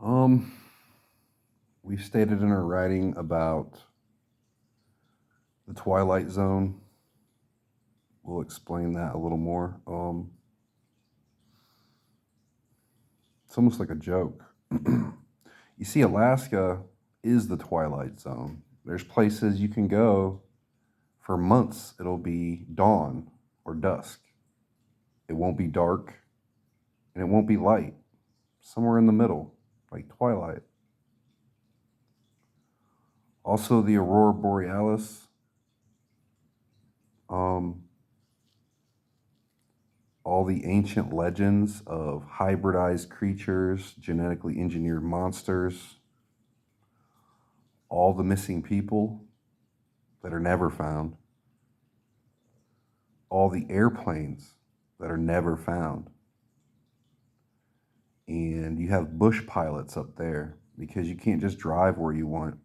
Um, we've stated in our writing about the Twilight Zone. We'll explain that a little more. It's almost like a joke. You see, Alaska is the Twilight Zone. There's places you can go for months. It'll be dawn or dusk. It won't be dark and it won't be light. Somewhere in the middle, like twilight. Also, the Aurora Borealis. Um, all the ancient legends of hybridized creatures, genetically engineered monsters, all the missing people that are never found, all the airplanes that are never found. And you have bush pilots up there because you can't just drive where you want.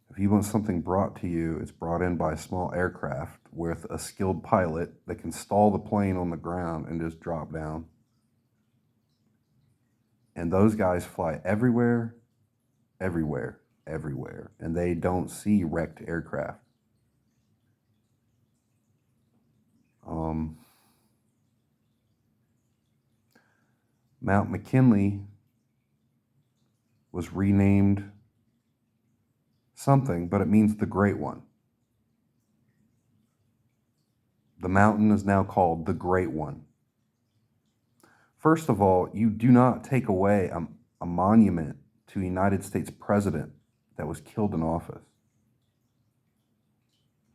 If you want something brought to you, it's brought in by a small aircraft with a skilled pilot that can stall the plane on the ground and just drop down. And those guys fly everywhere, everywhere, everywhere. And they don't see wrecked aircraft. Mount McKinley was renamed something, but it means the Great One. The mountain is now called the Great One. First of all, you do not take away a monument to a United States president that was killed in office.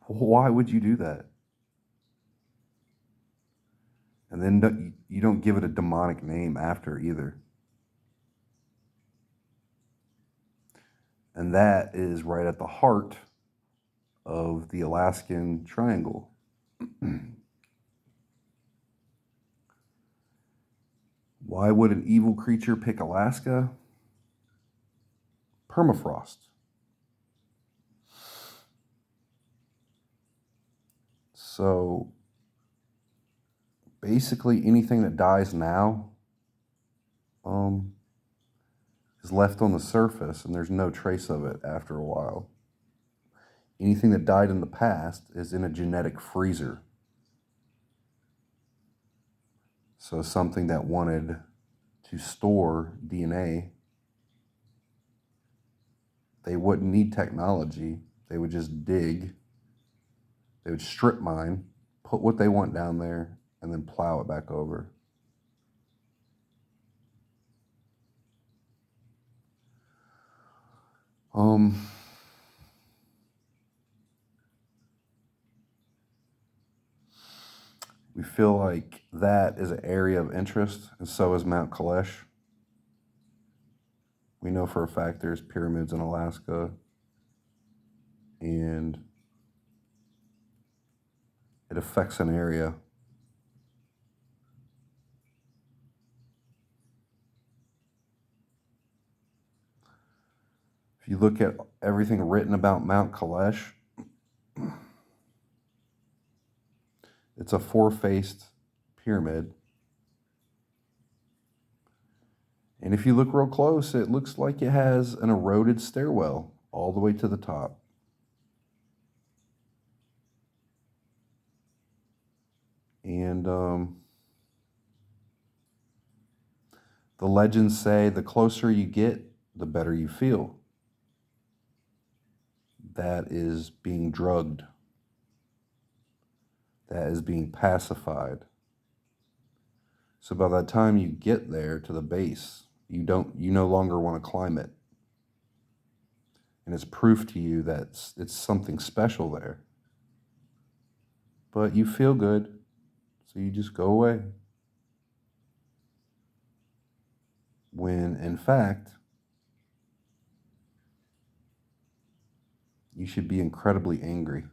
Why would you do that? And then you don't give it a demonic name after either. And that is right at the heart of the Alaskan Triangle. Why would an evil creature pick Alaska? Permafrost. So basically anything that dies now is left on the surface and there's no trace of it after a while. Anything that died in the past is in a genetic freezer. So something that wanted to store DNA, they wouldn't need technology. They would just dig. They would strip mine, put what they want down there, and then plow it back over. We feel like that is an area of interest, and so is Mount Kailash. We know for a fact there's pyramids in Alaska, and it affects an area. If you look at everything written about Mount Kailash, it's a four-faced pyramid. And if you look real close, it looks like it has an eroded stairwell all the way to the top. And the legends say the closer you get, the better you feel. That is being drugged. That is being pacified. So by the time you get there to the base, you no longer want to climb it. And it's proof to you that it's something special there. But you feel good, so you just go away. When in fact, you should be incredibly angry.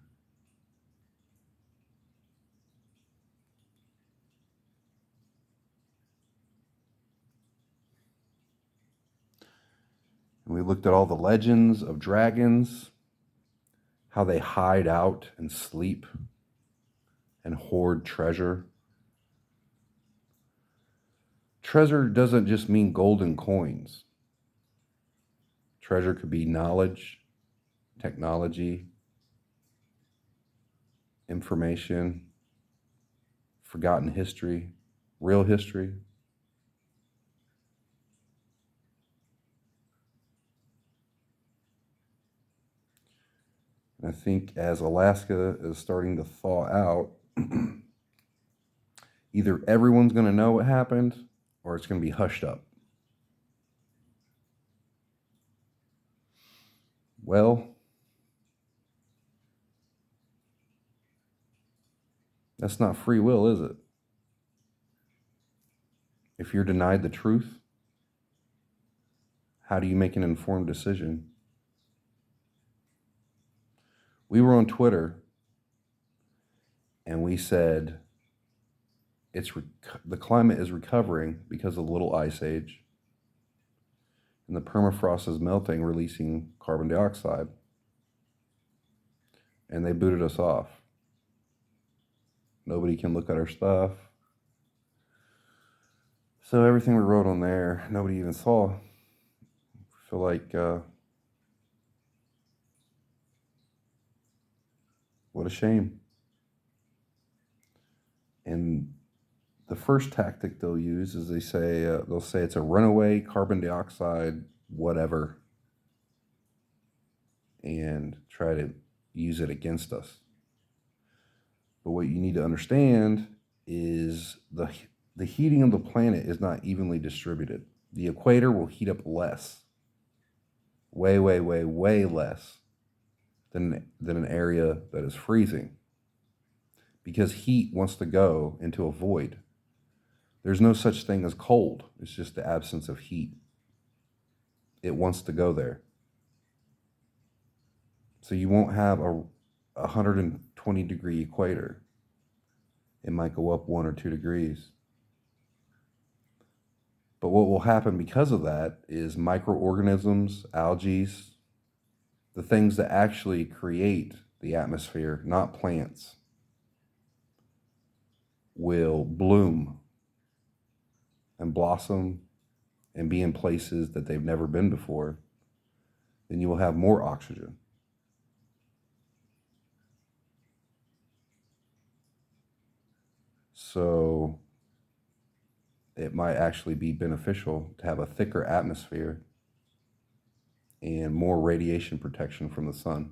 And we looked at all the legends of dragons, how they hide out and sleep and hoard treasure. Treasure doesn't just mean golden coins. Treasure could be knowledge, technology, information, forgotten history, real history. And I think as Alaska is starting to thaw out, either everyone's going to know what happened or it's going to be hushed up. Well, that's not free will, is it? If you're denied the truth, how do you make an informed decision? We were on Twitter and we said the climate is recovering because of the little ice age, and the permafrost is melting, releasing carbon dioxide. And they booted us off. Nobody can look at our stuff. So everything we wrote on there, nobody even saw. I feel like, what a shame. And the first tactic they'll use is they'll say it's a runaway carbon dioxide, whatever, and try to use it against us. But what you need to understand is the heating of the planet is not evenly distributed. The equator will heat up less, way, way, way, way less than an area that is freezing, because heat wants to go into a void. There's no such thing as cold. It's just the absence of heat. It wants to go there. So you won't have a 120-degree equator. It might go up 1 or 2 degrees. But what will happen because of that is microorganisms, algae, the things that actually create the atmosphere, not plants, will bloom and blossom and be in places that they've never been before. Then you will have more oxygen. So it might actually be beneficial to have a thicker atmosphere and more radiation protection from the sun.